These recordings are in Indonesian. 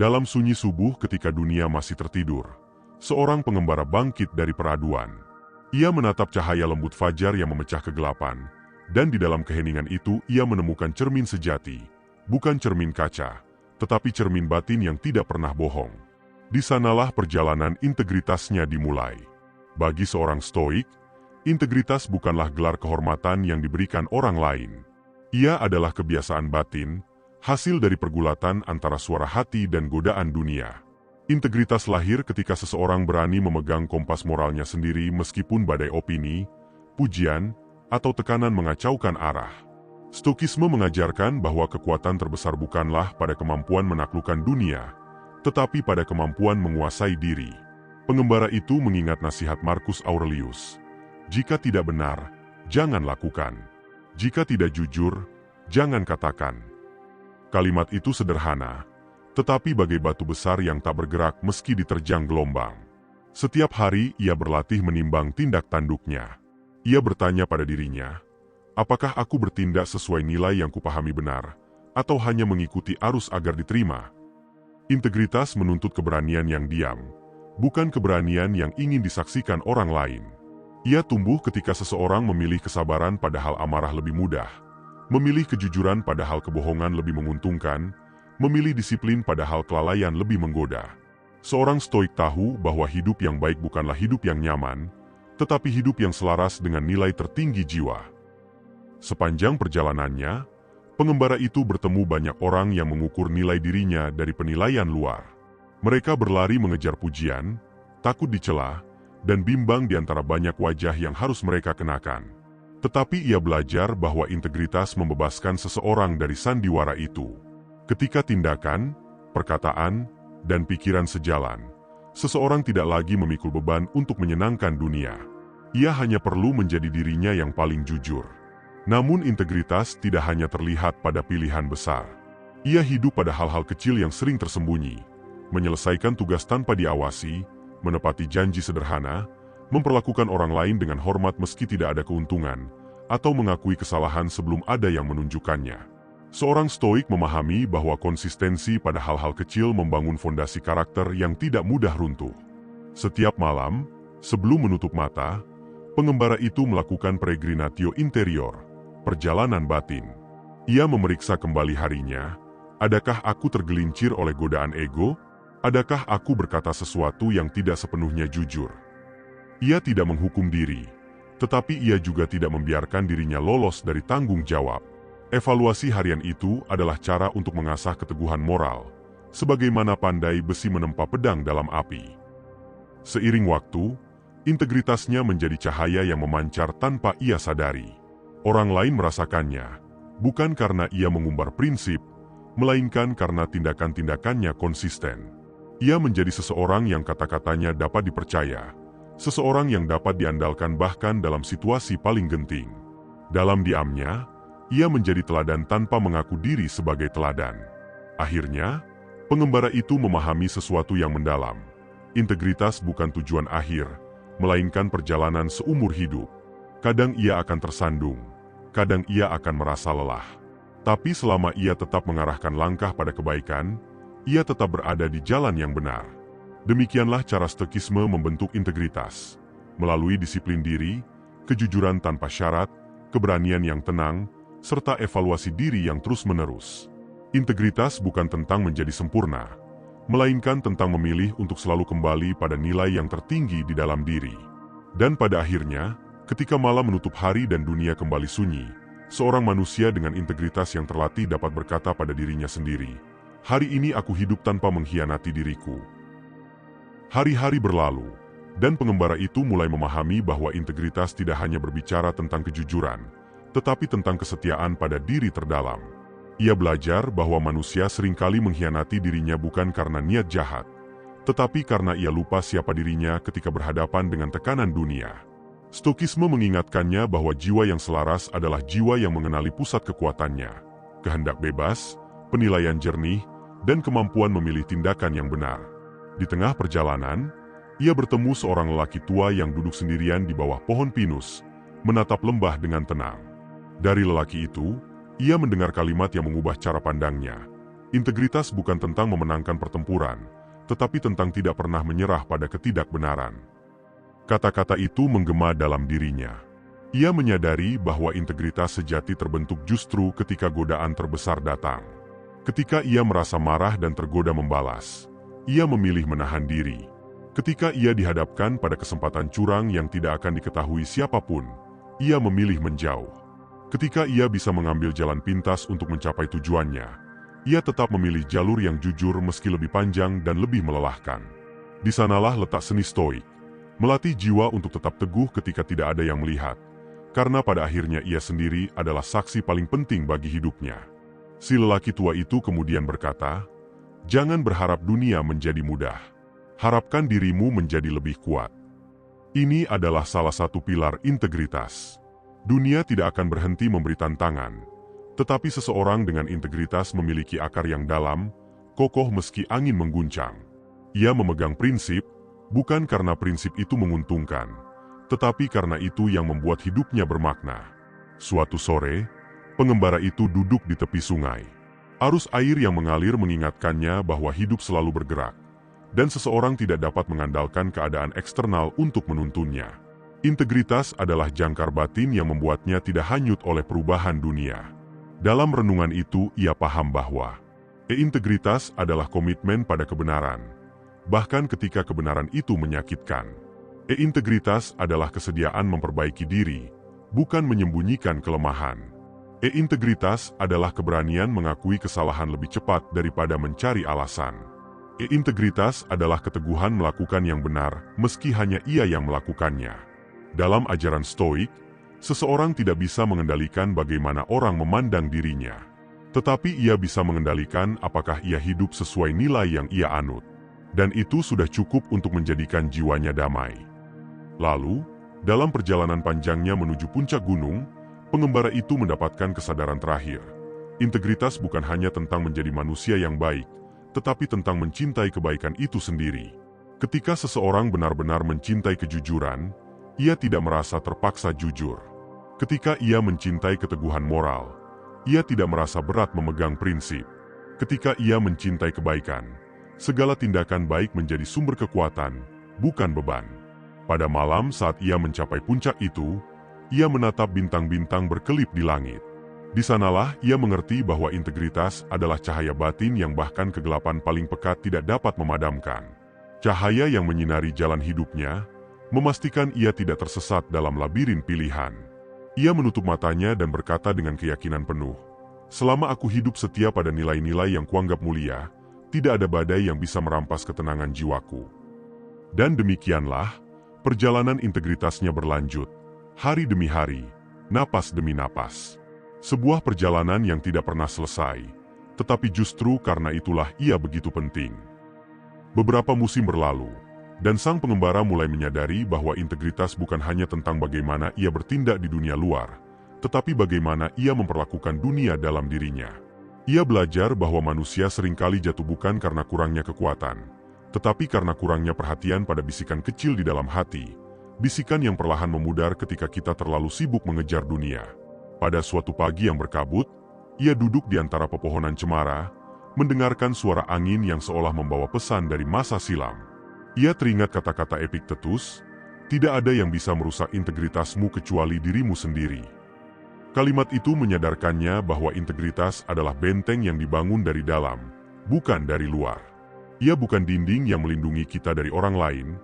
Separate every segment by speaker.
Speaker 1: Dalam sunyi subuh ketika dunia masih tertidur, seorang pengembara bangkit dari peraduan. Ia menatap cahaya lembut fajar yang memecah kegelapan, dan di dalam keheningan itu ia menemukan cermin sejati, bukan cermin kaca, tetapi cermin batin yang tidak pernah bohong. Di sanalah perjalanan integritasnya dimulai. Bagi seorang stoik, integritas bukanlah gelar kehormatan yang diberikan orang lain. Ia adalah kebiasaan batin, hasil dari pergulatan antara suara hati dan godaan dunia. Integritas lahir ketika seseorang berani memegang kompas moralnya sendiri meskipun badai opini, pujian, atau tekanan mengacaukan arah. Stoikisme mengajarkan bahwa kekuatan terbesar bukanlah pada kemampuan menaklukkan dunia, tetapi pada kemampuan menguasai diri. Pengembara itu mengingat nasihat Marcus Aurelius. Jika tidak benar, jangan lakukan. Jika tidak jujur, jangan katakan. Kalimat itu sederhana, tetapi bagai batu besar yang tak bergerak meski diterjang gelombang. Setiap hari ia berlatih menimbang tindak tanduknya. Ia bertanya pada dirinya, apakah aku bertindak sesuai nilai yang kupahami benar, atau hanya mengikuti arus agar diterima? Integritas menuntut keberanian yang diam, bukan keberanian yang ingin disaksikan orang lain. Ia tumbuh ketika seseorang memilih kesabaran padahal amarah lebih mudah, memilih kejujuran padahal kebohongan lebih menguntungkan, memilih disiplin padahal kelalaian lebih menggoda. Seorang stoik tahu bahwa hidup yang baik bukanlah hidup yang nyaman, tetapi hidup yang selaras dengan nilai tertinggi jiwa. Sepanjang perjalanannya, pengembara itu bertemu banyak orang yang mengukur nilai dirinya dari penilaian luar. Mereka berlari mengejar pujian, takut dicela, dan bimbang di antara banyak wajah yang harus mereka kenakan. Tetapi ia belajar bahwa integritas membebaskan seseorang dari sandiwara itu. Ketika tindakan, perkataan, dan pikiran sejalan, seseorang tidak lagi memikul beban untuk menyenangkan dunia. Ia hanya perlu menjadi dirinya yang paling jujur. Namun integritas tidak hanya terlihat pada pilihan besar. Ia hidup pada hal-hal kecil yang sering tersembunyi, menyelesaikan tugas tanpa diawasi, menepati janji sederhana, memperlakukan orang lain dengan hormat meski tidak ada keuntungan, atau mengakui kesalahan sebelum ada yang menunjukkannya. Seorang stoik memahami bahwa konsistensi pada hal-hal kecil membangun fondasi karakter yang tidak mudah runtuh. Setiap malam, sebelum menutup mata, pengembara itu melakukan peregrinatio interior, perjalanan batin. Ia memeriksa kembali harinya, adakah aku tergelincir oleh godaan ego? Adakah aku berkata sesuatu yang tidak sepenuhnya jujur? Ia tidak menghukum diri, tetapi ia juga tidak membiarkan dirinya lolos dari tanggung jawab. Evaluasi harian itu adalah cara untuk mengasah keteguhan moral, sebagaimana pandai besi menempa pedang dalam api. Seiring waktu, integritasnya menjadi cahaya yang memancar tanpa ia sadari. Orang lain merasakannya, bukan karena ia mengumbar prinsip, melainkan karena tindakan-tindakannya konsisten. Ia menjadi seseorang yang kata-katanya dapat dipercaya, seseorang yang dapat diandalkan bahkan dalam situasi paling genting. Dalam diamnya, ia menjadi teladan tanpa mengaku diri sebagai teladan. Akhirnya, pengembara itu memahami sesuatu yang mendalam. Integritas bukan tujuan akhir, melainkan perjalanan seumur hidup. Kadang ia akan tersandung, kadang ia akan merasa lelah. Tapi selama ia tetap mengarahkan langkah pada kebaikan, ia tetap berada di jalan yang benar. Demikianlah cara stoikisme membentuk integritas. Melalui disiplin diri, kejujuran tanpa syarat, keberanian yang tenang, serta evaluasi diri yang terus-menerus. Integritas bukan tentang menjadi sempurna, melainkan tentang memilih untuk selalu kembali pada nilai yang tertinggi di dalam diri. Dan pada akhirnya, ketika malam menutup hari dan dunia kembali sunyi, seorang manusia dengan integritas yang terlatih dapat berkata pada dirinya sendiri, "Hari ini aku hidup tanpa mengkhianati diriku." Hari-hari berlalu, dan pengembara itu mulai memahami bahwa integritas tidak hanya berbicara tentang kejujuran, tetapi tentang kesetiaan pada diri terdalam. Ia belajar bahwa manusia seringkali mengkhianati dirinya bukan karena niat jahat, tetapi karena ia lupa siapa dirinya ketika berhadapan dengan tekanan dunia. Stoikisme mengingatkannya bahwa jiwa yang selaras adalah jiwa yang mengenali pusat kekuatannya, kehendak bebas, penilaian jernih, dan kemampuan memilih tindakan yang benar. Di tengah perjalanan, ia bertemu seorang lelaki tua yang duduk sendirian di bawah pohon pinus, menatap lembah dengan tenang. Dari lelaki itu, ia mendengar kalimat yang mengubah cara pandangnya. Integritas bukan tentang memenangkan pertempuran, tetapi tentang tidak pernah menyerah pada ketidakbenaran. Kata-kata itu menggema dalam dirinya. Ia menyadari bahwa integritas sejati terbentuk justru ketika godaan terbesar datang. Ketika ia merasa marah dan tergoda membalas, ia memilih menahan diri. Ketika ia dihadapkan pada kesempatan curang yang tidak akan diketahui siapapun, ia memilih menjauh. Ketika ia bisa mengambil jalan pintas untuk mencapai tujuannya, ia tetap memilih jalur yang jujur meski lebih panjang dan lebih melelahkan. Di sanalah letak seni stoik, melatih jiwa untuk tetap teguh ketika tidak ada yang melihat, karena pada akhirnya ia sendiri adalah saksi paling penting bagi hidupnya. Si lelaki tua itu kemudian berkata, "Jangan berharap dunia menjadi mudah. Harapkan dirimu menjadi lebih kuat." Ini adalah salah satu pilar integritas. Dunia tidak akan berhenti memberi tantangan, tetapi seseorang dengan integritas memiliki akar yang dalam, kokoh meski angin mengguncang. Ia memegang prinsip, bukan karena prinsip itu menguntungkan, tetapi karena itu yang membuat hidupnya bermakna. Suatu sore, pengembara itu duduk di tepi sungai. Arus air yang mengalir mengingatkannya bahwa hidup selalu bergerak, dan seseorang tidak dapat mengandalkan keadaan eksternal untuk menuntunnya. Integritas adalah jangkar batin yang membuatnya tidak hanyut oleh perubahan dunia. Dalam renungan itu, ia paham bahwa integritas adalah komitmen pada kebenaran, bahkan ketika kebenaran itu menyakitkan. Integritas adalah kesediaan memperbaiki diri, bukan menyembunyikan kelemahan. Integritas adalah keberanian mengakui kesalahan lebih cepat daripada mencari alasan. Integritas adalah keteguhan melakukan yang benar, meski hanya ia yang melakukannya. Dalam ajaran Stoik, seseorang tidak bisa mengendalikan bagaimana orang memandang dirinya, tetapi ia bisa mengendalikan apakah ia hidup sesuai nilai yang ia anut. Dan itu sudah cukup untuk menjadikan jiwanya damai. Lalu, dalam perjalanan panjangnya menuju puncak gunung, pengembara itu mendapatkan kesadaran terakhir. Integritas bukan hanya tentang menjadi manusia yang baik, tetapi tentang mencintai kebaikan itu sendiri. Ketika seseorang benar-benar mencintai kejujuran, ia tidak merasa terpaksa jujur. Ketika ia mencintai keteguhan moral, ia tidak merasa berat memegang prinsip. Ketika ia mencintai kebaikan, segala tindakan baik menjadi sumber kekuatan, bukan beban. Pada malam saat ia mencapai puncak itu, ia menatap bintang-bintang berkelip di langit. Di sanalah ia mengerti bahwa integritas adalah cahaya batin yang bahkan kegelapan paling pekat tidak dapat memadamkan. Cahaya yang menyinari jalan hidupnya, memastikan ia tidak tersesat dalam labirin pilihan. Ia menutup matanya dan berkata dengan keyakinan penuh, "Selama aku hidup setia pada nilai-nilai yang kuanggap mulia, tidak ada badai yang bisa merampas ketenangan jiwaku." Dan demikianlah, perjalanan integritasnya berlanjut, hari demi hari, napas demi napas. Sebuah perjalanan yang tidak pernah selesai, tetapi justru karena itulah ia begitu penting. Beberapa musim berlalu, dan sang pengembara mulai menyadari bahwa integritas bukan hanya tentang bagaimana ia bertindak di dunia luar, tetapi bagaimana ia memperlakukan dunia dalam dirinya. Ia belajar bahwa manusia seringkali jatuh bukan karena kurangnya kekuatan, tetapi karena kurangnya perhatian pada bisikan kecil di dalam hati, bisikan yang perlahan memudar ketika kita terlalu sibuk mengejar dunia. Pada suatu pagi yang berkabut, ia duduk di antara pepohonan cemara, mendengarkan suara angin yang seolah membawa pesan dari masa silam. Ia teringat kata-kata Epictetus, "Tidak ada yang bisa merusak integritasmu kecuali dirimu sendiri." Kalimat itu menyadarkannya bahwa integritas adalah benteng yang dibangun dari dalam, bukan dari luar. Ia bukan dinding yang melindungi kita dari orang lain,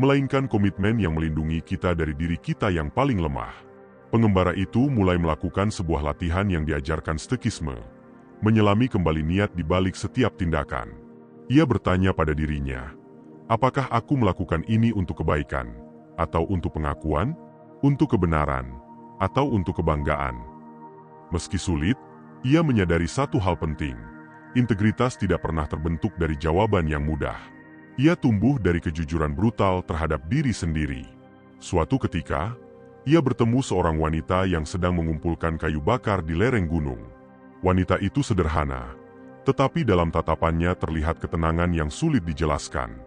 Speaker 1: melainkan komitmen yang melindungi kita dari diri kita yang paling lemah. Pengembara itu mulai melakukan sebuah latihan yang diajarkan Stoikisme, menyelami kembali niat di balik setiap tindakan. Ia bertanya pada dirinya, apakah aku melakukan ini untuk kebaikan, atau untuk pengakuan, untuk kebenaran, atau untuk kebanggaan? Meski sulit, ia menyadari satu hal penting, integritas tidak pernah terbentuk dari jawaban yang mudah. Ia tumbuh dari kejujuran brutal terhadap diri sendiri. Suatu ketika, ia bertemu seorang wanita yang sedang mengumpulkan kayu bakar di lereng gunung. Wanita itu sederhana, tetapi dalam tatapannya terlihat ketenangan yang sulit dijelaskan.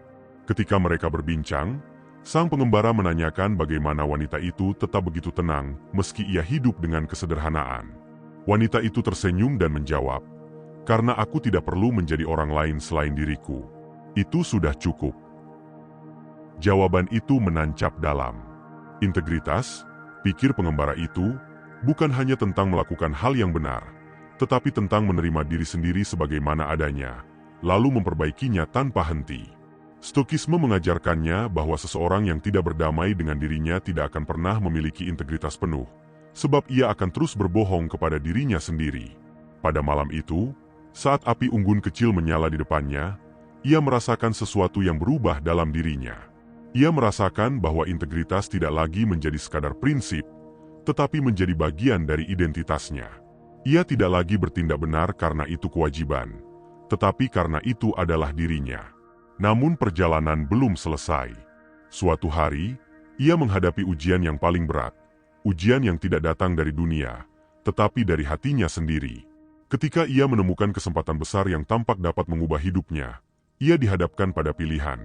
Speaker 1: Ketika mereka berbincang, sang pengembara menanyakan bagaimana wanita itu tetap begitu tenang meski ia hidup dengan kesederhanaan. Wanita itu tersenyum dan menjawab, Karena aku tidak perlu menjadi orang lain selain diriku. Itu sudah cukup. Jawaban itu menancap dalam. Integritas, pikir pengembara itu, bukan hanya tentang melakukan hal yang benar, tetapi tentang menerima diri sendiri sebagaimana adanya, lalu memperbaikinya tanpa henti. Stokisme mengajarkannya bahwa seseorang yang tidak berdamai dengan dirinya tidak akan pernah memiliki integritas penuh, sebab ia akan terus berbohong kepada dirinya sendiri. Pada malam itu, saat api unggun kecil menyala di depannya, ia merasakan sesuatu yang berubah dalam dirinya. Ia merasakan bahwa integritas tidak lagi menjadi sekadar prinsip, tetapi menjadi bagian dari identitasnya. Ia tidak lagi bertindak benar karena itu kewajiban, tetapi karena itu adalah dirinya. Namun perjalanan belum selesai. Suatu hari, ia menghadapi ujian yang paling berat, ujian yang tidak datang dari dunia, tetapi dari hatinya sendiri. Ketika ia menemukan kesempatan besar yang tampak dapat mengubah hidupnya, ia dihadapkan pada pilihan,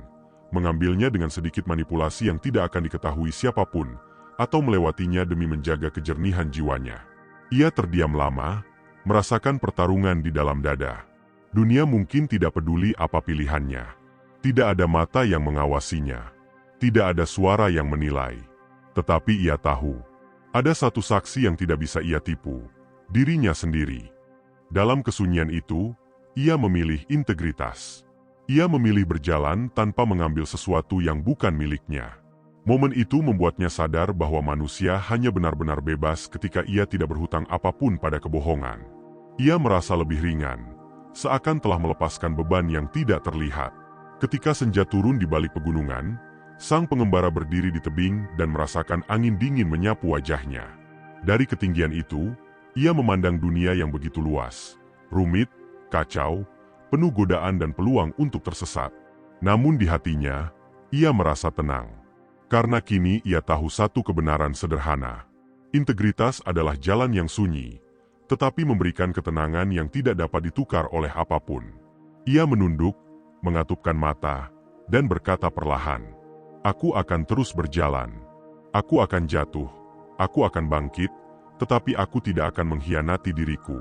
Speaker 1: mengambilnya dengan sedikit manipulasi yang tidak akan diketahui siapapun, atau melewatinya demi menjaga kejernihan jiwanya. Ia terdiam lama, merasakan pertarungan di dalam dada. Dunia mungkin tidak peduli apa pilihannya. Tidak ada mata yang mengawasinya. Tidak ada suara yang menilai. Tetapi ia tahu, ada satu saksi yang tidak bisa ia tipu, dirinya sendiri. Dalam kesunyian itu, ia memilih integritas. Ia memilih berjalan tanpa mengambil sesuatu yang bukan miliknya. Momen itu membuatnya sadar bahwa manusia hanya benar-benar bebas ketika ia tidak berhutang apapun pada kebohongan. Ia merasa lebih ringan, seakan telah melepaskan beban yang tidak terlihat. Ketika senja turun di balik pegunungan, sang pengembara berdiri di tebing dan merasakan angin dingin menyapu wajahnya. Dari ketinggian itu, ia memandang dunia yang begitu luas, rumit, kacau, penuh godaan dan peluang untuk tersesat. Namun di hatinya, ia merasa tenang. Karena kini ia tahu satu kebenaran sederhana. Integritas adalah jalan yang sunyi, tetapi memberikan ketenangan yang tidak dapat ditukar oleh apapun. Ia menunduk, mengatupkan mata, dan berkata perlahan, "Aku akan terus berjalan. Aku akan jatuh, aku akan bangkit, tetapi aku tidak akan mengkhianati diriku.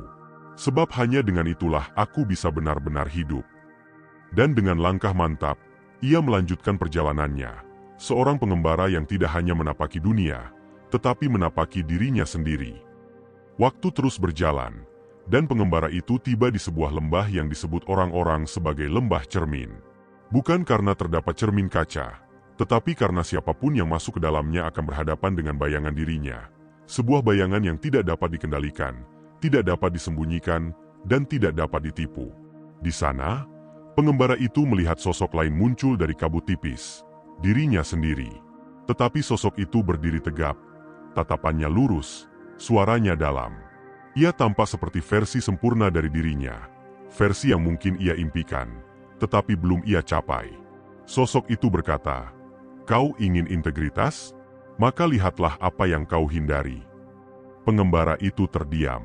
Speaker 1: Sebab hanya dengan itulah aku bisa benar-benar hidup." Dan dengan langkah mantap, ia melanjutkan perjalanannya. Seorang pengembara yang tidak hanya menapaki dunia, tetapi menapaki dirinya sendiri. Waktu terus berjalan, dan pengembara itu tiba di sebuah lembah yang disebut orang-orang sebagai lembah cermin. Bukan karena terdapat cermin kaca, tetapi karena siapapun yang masuk ke dalamnya akan berhadapan dengan bayangan dirinya. Sebuah bayangan yang tidak dapat dikendalikan, tidak dapat disembunyikan, dan tidak dapat ditipu. Di sana, pengembara itu melihat sosok lain muncul dari kabut tipis, dirinya sendiri. Tetapi sosok itu berdiri tegap, tatapannya lurus, suaranya dalam. Ia tampak seperti versi sempurna dari dirinya, versi yang mungkin ia impikan, tetapi belum ia capai. Sosok itu berkata, "Kau ingin integritas? Maka lihatlah apa yang kau hindari." Pengembara itu terdiam.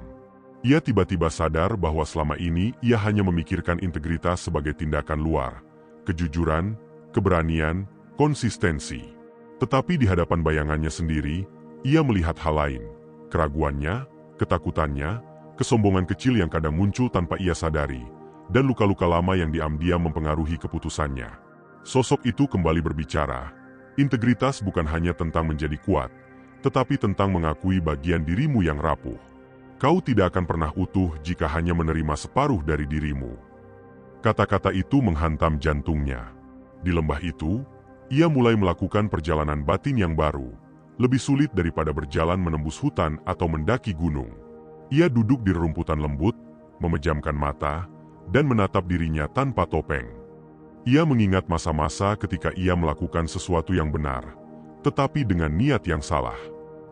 Speaker 1: Ia tiba-tiba sadar bahwa selama ini ia hanya memikirkan integritas sebagai tindakan luar, kejujuran, keberanian, konsistensi. Tetapi di hadapan bayangannya sendiri, ia melihat hal lain, keraguannya, ketakutannya, kesombongan kecil yang kadang muncul tanpa ia sadari, dan luka-luka lama yang diam-diam mempengaruhi keputusannya. Sosok itu kembali berbicara, integritas bukan hanya tentang menjadi kuat, tetapi tentang mengakui bagian dirimu yang rapuh. Kau tidak akan pernah utuh jika hanya menerima separuh dari dirimu. Kata-kata itu menghantam jantungnya. Di lembah itu, ia mulai melakukan perjalanan batin yang baru, lebih sulit daripada berjalan menembus hutan atau mendaki gunung. Ia duduk di rerumputan lembut, memejamkan mata, dan menatap dirinya tanpa topeng. Ia mengingat masa-masa ketika ia melakukan sesuatu yang benar, tetapi dengan niat yang salah.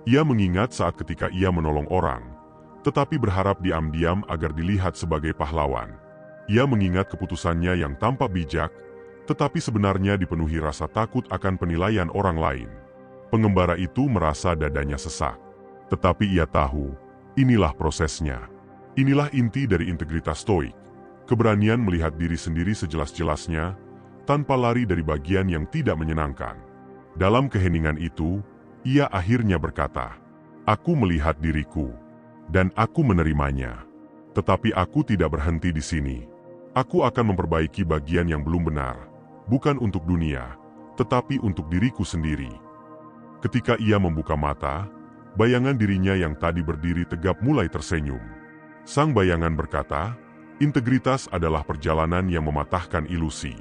Speaker 1: Ia mengingat saat ketika ia menolong orang, tetapi berharap diam-diam agar dilihat sebagai pahlawan. Ia mengingat keputusannya yang tampak bijak, tetapi sebenarnya dipenuhi rasa takut akan penilaian orang lain. Pengembara itu merasa dadanya sesak. Tetapi ia tahu, inilah prosesnya. Inilah inti dari integritas stoik. Keberanian melihat diri sendiri sejelas-jelasnya, tanpa lari dari bagian yang tidak menyenangkan. Dalam keheningan itu, ia akhirnya berkata, "Aku melihat diriku, dan aku menerimanya. Tetapi aku tidak berhenti di sini. Aku akan memperbaiki bagian yang belum benar, bukan untuk dunia, tetapi untuk diriku sendiri. Ketika ia membuka mata, bayangan dirinya yang tadi berdiri tegap mulai tersenyum. Sang bayangan berkata, integritas adalah perjalanan yang mematahkan ilusi.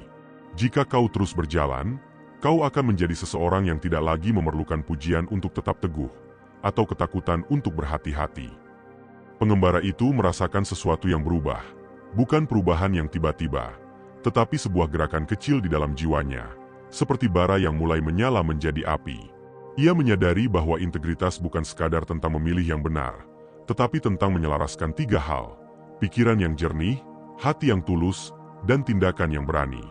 Speaker 1: Jika kau terus berjalan, kau akan menjadi seseorang yang tidak lagi memerlukan pujian untuk tetap teguh, atau ketakutan untuk berhati-hati. Pengembara itu merasakan sesuatu yang berubah, bukan perubahan yang tiba-tiba, tetapi sebuah gerakan kecil di dalam jiwanya, seperti bara yang mulai menyala menjadi api. Ia menyadari bahwa integritas bukan sekadar tentang memilih yang benar, tetapi tentang menyelaraskan 3 hal: pikiran yang jernih, hati yang tulus, dan tindakan yang berani.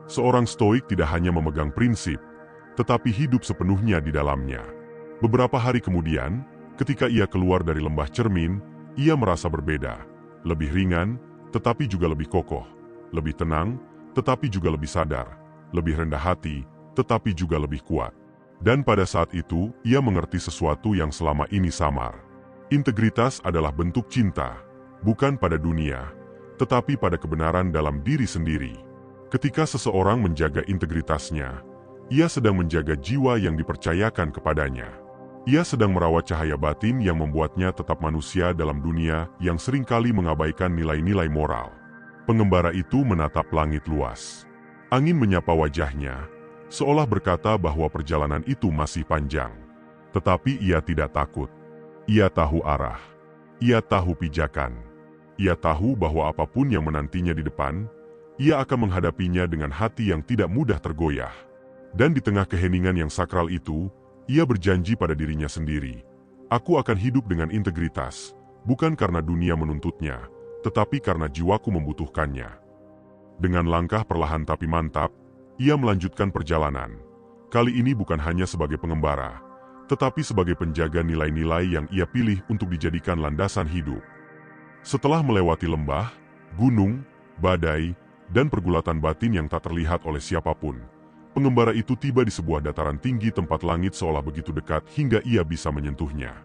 Speaker 1: Seorang stoik tidak hanya memegang prinsip, tetapi hidup sepenuhnya di dalamnya. Beberapa hari kemudian, ketika ia keluar dari lembah cermin, ia merasa berbeda, lebih ringan, tetapi juga lebih kokoh, lebih tenang, tetapi juga lebih sadar, lebih rendah hati, tetapi juga lebih kuat. Dan pada saat itu, ia mengerti sesuatu yang selama ini samar. Integritas adalah bentuk cinta, bukan pada dunia, tetapi pada kebenaran dalam diri sendiri. Ketika seseorang menjaga integritasnya, ia sedang menjaga jiwa yang dipercayakan kepadanya. Ia sedang merawat cahaya batin yang membuatnya tetap manusia dalam dunia yang seringkali mengabaikan nilai-nilai moral. Pengembara itu menatap langit luas. Angin menyapa wajahnya, seolah berkata bahwa perjalanan itu masih panjang. Tetapi ia tidak takut. Ia tahu arah. Ia tahu pijakan. Ia tahu bahwa apapun yang menantinya di depan, ia akan menghadapinya dengan hati yang tidak mudah tergoyah. Dan di tengah keheningan yang sakral itu, ia berjanji pada dirinya sendiri, aku akan hidup dengan integritas, bukan karena dunia menuntutnya, tetapi karena jiwaku membutuhkannya. Dengan langkah perlahan tapi mantap, ia melanjutkan perjalanan. Kali ini bukan hanya sebagai pengembara, tetapi sebagai penjaga nilai-nilai yang ia pilih untuk dijadikan landasan hidup. Setelah melewati lembah, gunung, badai, dan pergulatan batin yang tak terlihat oleh siapapun, pengembara itu tiba di sebuah dataran tinggi tempat langit seolah begitu dekat hingga ia bisa menyentuhnya.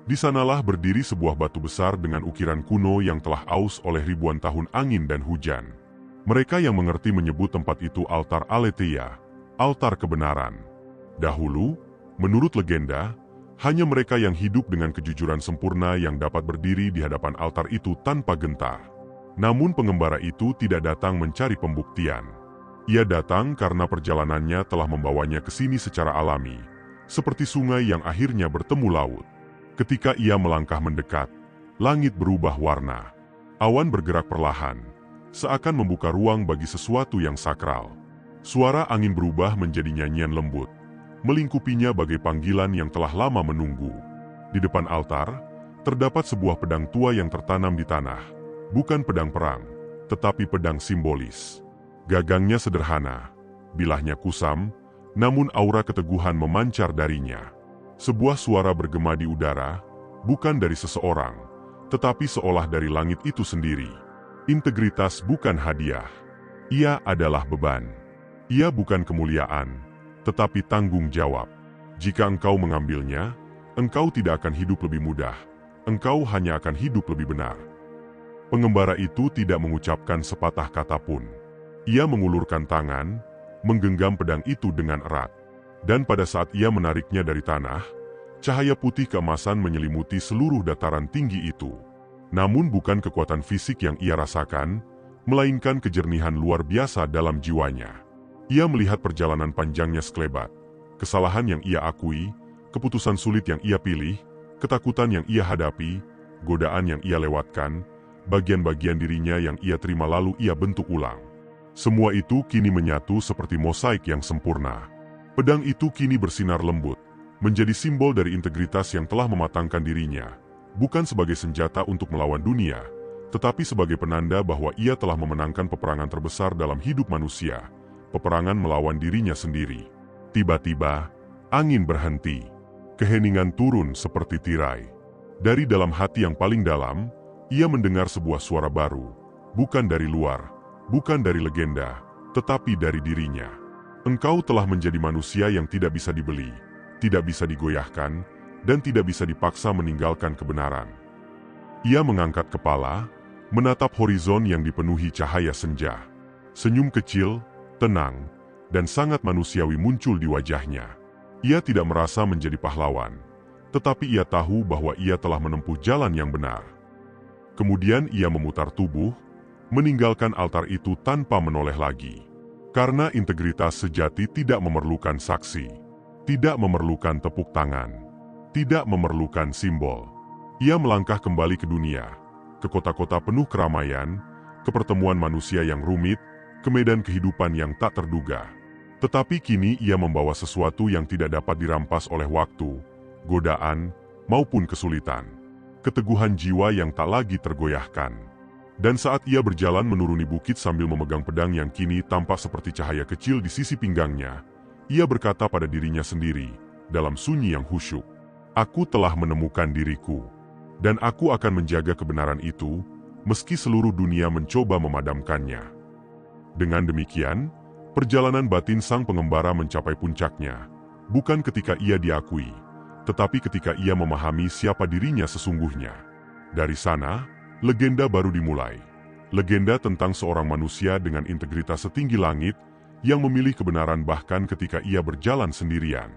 Speaker 1: Di sanalah berdiri sebuah batu besar dengan ukiran kuno yang telah aus oleh ribuan tahun angin dan hujan. Mereka yang mengerti menyebut tempat itu altar Aletheia, altar kebenaran. Dahulu, menurut legenda, hanya mereka yang hidup dengan kejujuran sempurna yang dapat berdiri di hadapan altar itu tanpa gentar. Namun pengembara itu tidak datang mencari pembuktian. Ia datang karena perjalanannya telah membawanya ke sini secara alami, seperti sungai yang akhirnya bertemu laut. Ketika ia melangkah mendekat, langit berubah warna. Awan bergerak perlahan, seakan membuka ruang bagi sesuatu yang sakral. Suara angin berubah menjadi nyanyian lembut, melingkupinya bagai panggilan yang telah lama menunggu. Di depan altar, terdapat sebuah pedang tua yang tertanam di tanah. Bukan pedang perang, tetapi pedang simbolis. Gagangnya sederhana, bilahnya kusam, namun aura keteguhan memancar darinya. Sebuah suara bergema di udara, bukan dari seseorang, tetapi seolah dari langit itu sendiri. Integritas bukan hadiah. Ia adalah beban. Ia bukan kemuliaan, tetapi tanggung jawab. Jika engkau mengambilnya, engkau tidak akan hidup lebih mudah. Engkau hanya akan hidup lebih benar. Pengembara itu tidak mengucapkan sepatah kata pun. Ia mengulurkan tangan, menggenggam pedang itu dengan erat. Dan pada saat ia menariknya dari tanah, cahaya putih keemasan menyelimuti seluruh dataran tinggi itu. Namun bukan kekuatan fisik yang ia rasakan, melainkan kejernihan luar biasa dalam jiwanya. Ia melihat perjalanan panjangnya sekelebat, kesalahan yang ia akui, keputusan sulit yang ia pilih, ketakutan yang ia hadapi, godaan yang ia lewatkan, bagian-bagian dirinya yang ia terima lalu ia bentuk ulang. Semua itu kini menyatu seperti mosaik yang sempurna. Pedang itu kini bersinar lembut, menjadi simbol dari integritas yang telah mematangkan dirinya, bukan sebagai senjata untuk melawan dunia, tetapi sebagai penanda bahwa ia telah memenangkan peperangan terbesar dalam hidup manusia, peperangan melawan dirinya sendiri. Tiba-tiba, angin berhenti. Keheningan turun seperti tirai. Dari dalam hati yang paling dalam, ia mendengar sebuah suara baru, bukan dari luar, bukan dari legenda, tetapi dari dirinya. Engkau telah menjadi manusia yang tidak bisa dibeli, tidak bisa digoyahkan, dan tidak bisa dipaksa meninggalkan kebenaran. Ia mengangkat kepala, menatap horizon yang dipenuhi cahaya senja. Senyum kecil, tenang, dan sangat manusiawi muncul di wajahnya. Ia tidak merasa menjadi pahlawan, tetapi ia tahu bahwa ia telah menempuh jalan yang benar. Kemudian ia memutar tubuh, meninggalkan altar itu tanpa menoleh lagi. Karena integritas sejati tidak memerlukan saksi, tidak memerlukan tepuk tangan, tidak memerlukan simbol. Ia melangkah kembali ke dunia, ke kota-kota penuh keramaian, ke pertemuan manusia yang rumit, ke medan kehidupan yang tak terduga. Tetapi kini ia membawa sesuatu yang tidak dapat dirampas oleh waktu, godaan, maupun kesulitan. Keteguhan jiwa yang tak lagi tergoyahkan. Dan saat ia berjalan menuruni bukit sambil memegang pedang yang kini tampak seperti cahaya kecil di sisi pinggangnya, ia berkata pada dirinya sendiri, dalam sunyi yang khusyuk, "Aku telah menemukan diriku, dan aku akan menjaga kebenaran itu, meski seluruh dunia mencoba memadamkannya." Dengan demikian, perjalanan batin sang pengembara mencapai puncaknya, bukan ketika ia diakui, tetapi ketika ia memahami siapa dirinya sesungguhnya. Dari sana, legenda baru dimulai. Legenda tentang seorang manusia dengan integritas setinggi langit, yang memilih kebenaran bahkan ketika ia berjalan sendirian.